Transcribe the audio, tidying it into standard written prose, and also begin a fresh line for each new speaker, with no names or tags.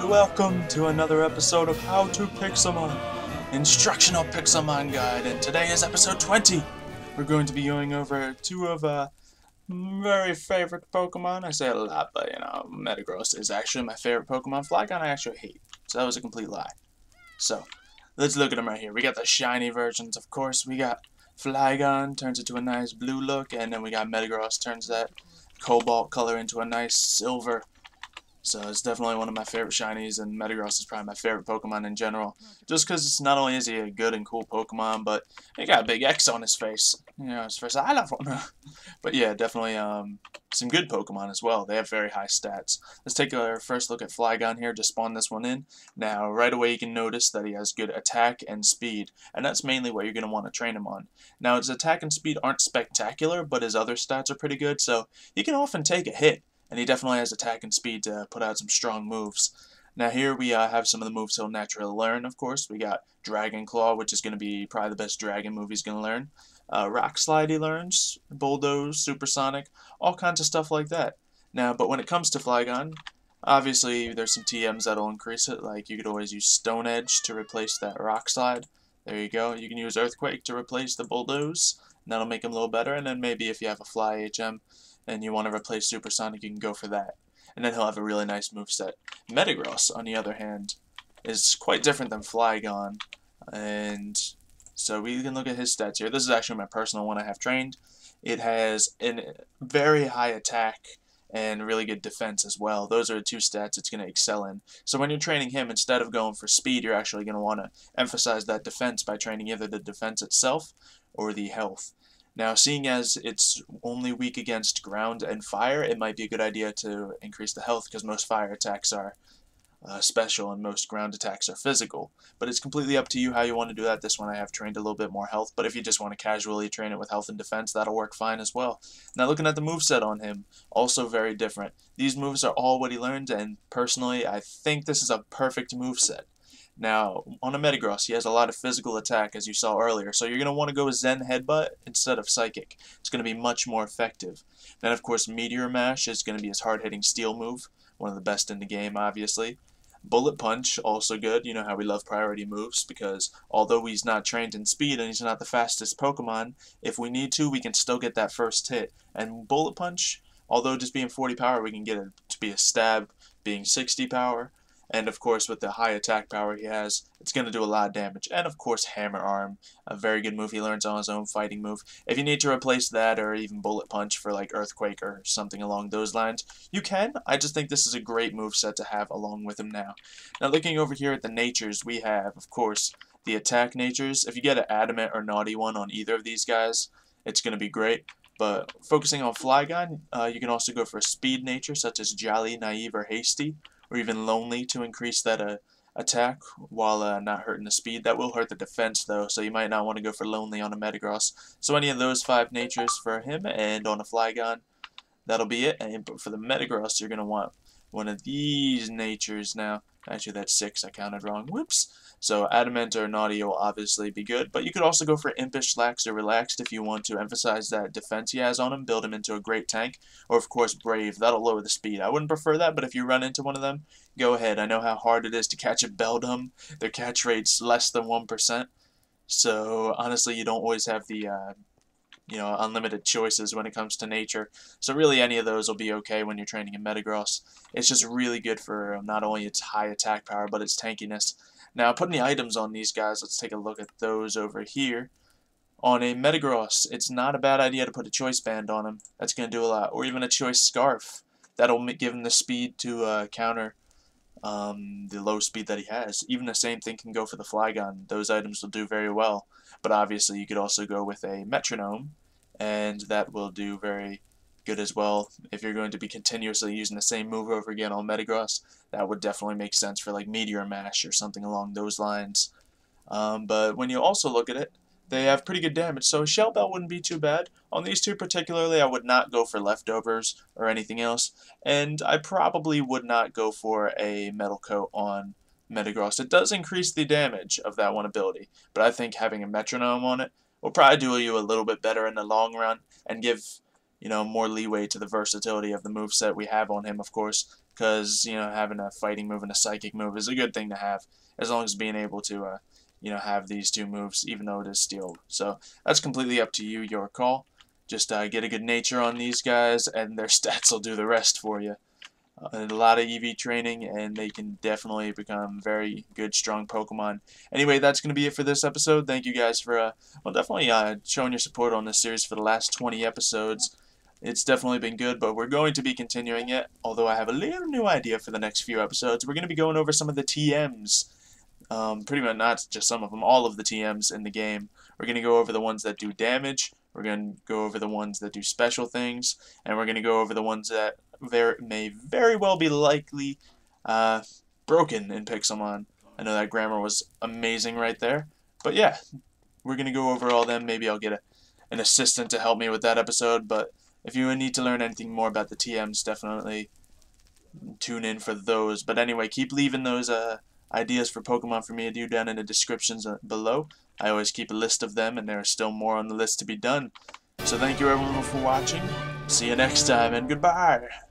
and welcome to another episode of How to Pixelmon, Instructional Pixelmon Guide, and today is episode 20. We're going to be going over two of very favorite Pokemon. I say it a lot, but Metagross is actually my favorite Pokemon. Flygon I actually hate, so that was a complete lie. So, let's look at them right here. We got the shiny versions, of course. We got Flygon, turns it to a nice blue look, and then we got Metagross, turns that cobalt color into a nice silver. So it's definitely one of my favorite shinies, and Metagross is probably my favorite Pokemon in general. Just because it's not only is he a good and cool Pokemon, but he got a big X on his face. You know, his first Xylophoney. But yeah, definitely some good Pokemon as well. They have very high stats. Let's take our first look at Flygon here to spawn this one in. Now, right away you can notice that he has good attack and speed, and that's mainly what you're going to want to train him on. Now, his attack and speed aren't spectacular, but his other stats are pretty good, so he can often take a hit. And he definitely has attack and speed to put out some strong moves. Now here we have some of the moves he'll naturally learn, of course. We got Dragon Claw, which is going to be probably the best dragon move he's going to learn. Rock Slide he learns, Bulldoze, Supersonic, all kinds of stuff like that. Now, but when it comes to Flygon, obviously there's some TMs that'll increase it. Like you could always use Stone Edge to replace that Rock Slide. There you go. You can use Earthquake to replace the Bulldoze, and that'll make him a little better. And then maybe if you have a Fly HM, and you want to replace Supersonic, you can go for that. And then he'll have a really nice moveset. Metagross, on the other hand, is quite different than Flygon. And so we can look at his stats here. This is actually my personal one I have trained. It has a very high attack and really good defense as well. Those are the two stats it's going to excel in. So when you're training him, instead of going for speed, you're actually going to want to emphasize that defense by training either the defense itself or the health. Now, seeing as it's only weak against ground and fire, it might be a good idea to increase the health because most fire attacks are special and most ground attacks are physical. But it's completely up to you how you want to do that. This one I have trained a little bit more health, but if you just want to casually train it with health and defense, that'll work fine as well. Now, looking at the moveset on him, also very different. These moves are all what he learned, and personally, I think this is a perfect moveset. Now, on a Metagross, he has a lot of physical attack, as you saw earlier, so you're going to want to go with Zen Headbutt instead of Psychic. It's going to be much more effective. Then, of course, Meteor Mash is going to be his hard-hitting steel move, one of the best in the game, obviously. Bullet Punch, also good. You know how we love priority moves, because although he's not trained in speed and he's not the fastest Pokemon, if we need to, we can still get that first hit. And Bullet Punch, although just being 40 power, we can get it to be a stab, being 60 power. And of course, with the high attack power he has, it's going to do a lot of damage. And of course, Hammer Arm, a very good move he learns on his own fighting move. If you need to replace that or even Bullet Punch for like Earthquake or something along those lines, you can. I just think this is a great moveset to have along with him now. Now, looking over here at the natures, we have, of course, the attack natures. If you get an Adamant or Naughty one on either of these guys, it's going to be great. But focusing on Flygon, you can also go for a speed nature, such as Jolly, Naive, or Hasty, or even Lonely to increase that attack while not hurting the speed. That will hurt the defense though, so you might not want to go for Lonely on a Metagross. So any of those 5 natures for him, and on a Flygon, that'll be it. And for the Metagross, you're going to want one of these natures now. Actually, that's 6. I counted wrong. Whoops. So Adamant or Naughty will obviously be good, but you could also go for Impish, Lax, or Relaxed if you want to emphasize that defense he has on him, build him into a great tank, or of course Brave. That'll lower the speed. I wouldn't prefer that, but if you run into one of them, go ahead. I know how hard it is to catch a Beldum. Their catch rate's less than 1%, so honestly, you don't always have the unlimited choices when it comes to nature. So really any of those will be okay when you're training in Metagross. It's just really good for not only its high attack power, but its tankiness. Now, putting the items on these guys, let's take a look at those over here. On a Metagross, it's not a bad idea to put a Choice Band on him. That's going to do a lot. Or even a Choice Scarf. That'll give him the speed to counter the low speed that he has. Even the same thing can go for the Flygon. Those items will do very well. But obviously, you could also go with a Metronome, and that will do very good as well. If you're going to be continuously using the same move over again on Metagross, that would definitely make sense for like Meteor Mash or something along those lines. But when you also look at it, they have pretty good damage, so a Shell Bell wouldn't be too bad. On these two particularly, I would not go for Leftovers or anything else, and I probably would not go for a Metal Coat on Metagross. It does increase the damage of that one ability, but I think having a Metronome on it will probably do you a little bit better in the long run and give more leeway to the versatility of the moveset we have on him, of course. because, you know, having a fighting move and a psychic move is a good thing to have, as long as being able to, you know, have these two moves, even though it is steel. So that's completely up to you, your call. Just get a good nature on these guys, and their stats will do the rest for you. And a lot of EV training, and they can definitely become very good, strong Pokemon. Anyway, that's going to be it for this episode. Thank you guys for, well, definitely showing your support on this series for the last 20 episodes. It's definitely been good, but we're going to be continuing it, although I have a little new idea for the next few episodes. We're going to be going over some of the TMs. Pretty much not just some of them, all of the TMs in the game. We're going to go over the ones that do damage, we're going to go over the ones that do special things, and we're going to go over the ones that may very well be likely broken in Pixelmon. I know that grammar was amazing right there, but yeah, we're going to go over all of them. Maybe I'll get an assistant to help me with that episode, but if you need to learn anything more about the TMs, definitely tune in for those. But anyway, keep leaving those ideas for Pokemon for me to do down in the descriptions below. I always keep a list of them, and there are still more on the list to be done. So thank you everyone for watching. See you next time, and goodbye!